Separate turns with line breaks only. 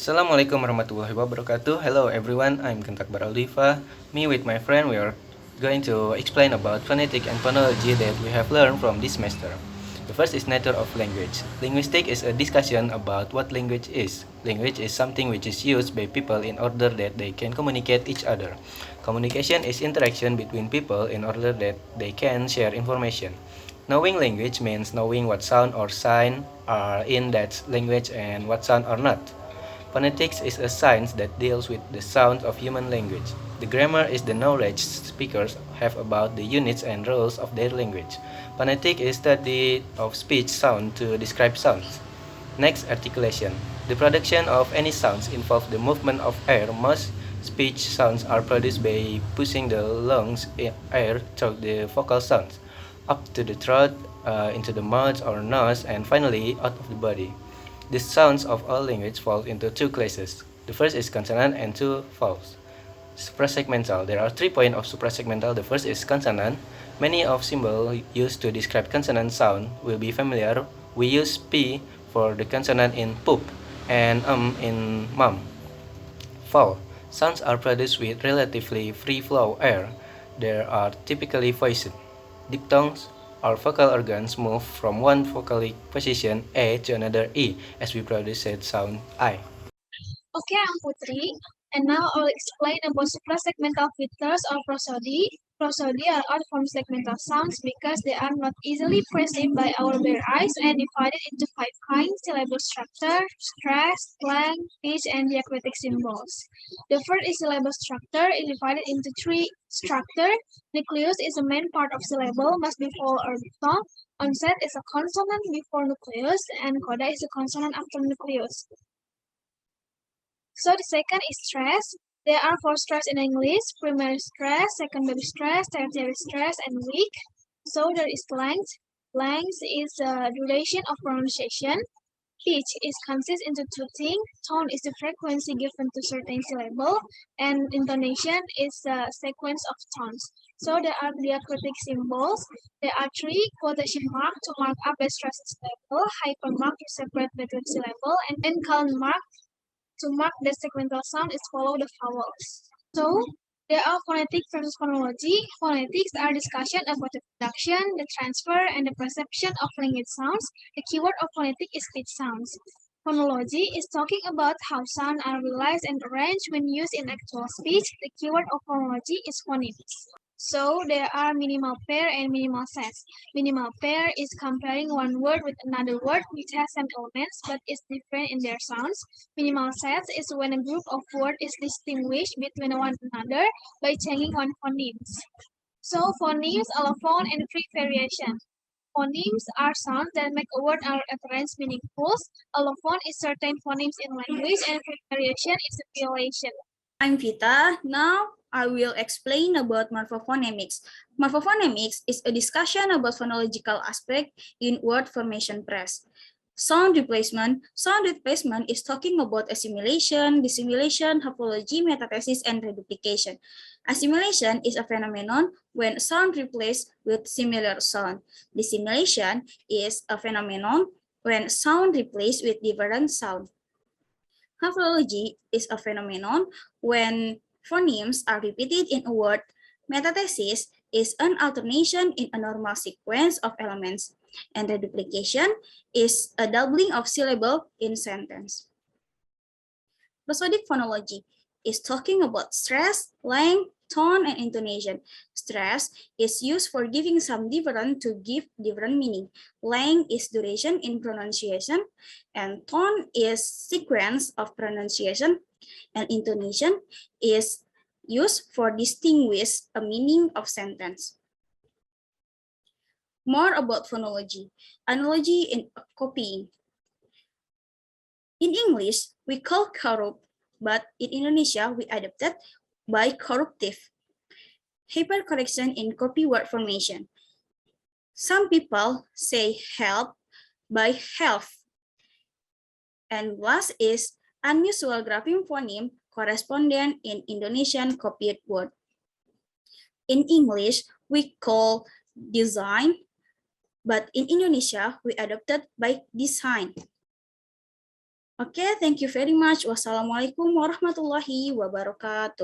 Assalamualaikum warahmatullahi wabarakatuh. Hello everyone, I'm Kentak Baraldiva. Me with my friend, we are going to explain about phonetic and phonology that we have learned from this semester. The first is nature of language. Linguistic is a discussion about what language is. Language is something which is used by people in order that they can communicate each other. Communication is interaction between people in order that they can share information. Knowing language means knowing what sound or sign are in that language and what sound are not. Phonetics is a science that deals with the sounds of human language. The grammar is the knowledge speakers have about the units and rules of their language. Phonetic is study of speech sound to describe sounds. Next, articulation. The production of any sounds involves the movement of air. Most speech sounds are produced by pushing the lungs air through the vocal sounds, up to the throat, into the mouth or nose, and finally out of the body. The sounds of all language fall into two classes. The first is consonant and two vowels. Suprasegmental. There are 3 points of suprasegmental. The first is consonant. Many of symbols used to describe consonant sound will be familiar. We use P for the consonant in poop and in mum. Vowel. Sounds are produced with relatively free flow air. There are typically voiced. Diphthongs or vocal organs move from one vocalic position A to another E as we produce said sound I.
Okay, I'm Putri, and now I'll explain about suprasegmental filters or prosody. Prosody are art from segmental sounds because they are not easily perceived by our bare eyes and divided into 5 kinds: syllable structure, stress, slang, pitch, and diacritic symbols. The first is syllable structure, is divided into 3 structure. Nucleus is the main part of syllable, must be vowel or diphthong. Onset is a consonant before nucleus, and coda is a consonant after nucleus. So the second is stress. There are 4 stress in English: primary stress, secondary stress, tertiary stress, and weak. So there is length. Length is the duration of pronunciation. Pitch is consists into 2 things. Tone is the frequency given to certain syllable, and intonation is the sequence of tones. So there are diacritic symbols. There are 3: quotation mark to mark up a stressed syllable, hypermark to separate between syllable, and colon mark to mark the segmental sound is follow the vowels. So there are phonetic versus phonology. Phonetics are discussion about the production, the transfer, and the perception of language sounds. The keyword of phonetic is speech sounds. Phonology is talking about how sounds are realized and arranged when used in actual speech. The keyword of phonology is phonetics. So there are minimal pair and minimal sets. Minimal pair is comparing one word with another word which has some elements but is different in their sounds. Minimal sets is when a group of words is distinguished between one another by changing one phonemes. So phonemes, allophone, and free variation. Phonemes are sounds that make a word or utterance meaningful. Allophone is certain phonemes in language, and free variation is a violation.
I'm Vita. Now I will explain about morphophonemics. Morphophonemics is a discussion about phonological aspect in word formation press. Sound replacement. Sound replacement is talking about assimilation, dissimilation, homology, metathesis, and reduplication. Assimilation is a phenomenon when sound replaced with similar sound. Dissimilation is a phenomenon when sound replaced with different sound. Morphology is a phenomenon when phonemes are repeated in a word. Metathesis is an alternation in a normal sequence of elements, and reduplication is a doubling of syllable in sentence. Prosodic phonology is talking about stress, length, tone, and intonation. Stress is used for giving some different to give different meaning. Length is duration in pronunciation, and tone is sequence of pronunciation, and intonation is used for distinguish a meaning of sentence. More about phonology. Analogy in copying. In English, we call corrupt, but in Indonesia, we adopted by corruptive. Hypercorrection in copy word formation. Some people say help by health. And last is unusual grapheme phoneme correspondent in Indonesian copied word. In English, we call design, but in Indonesia, we adopted by design. Okay, thank you very much. Wassalamualaikum warahmatullahi wabarakatuh.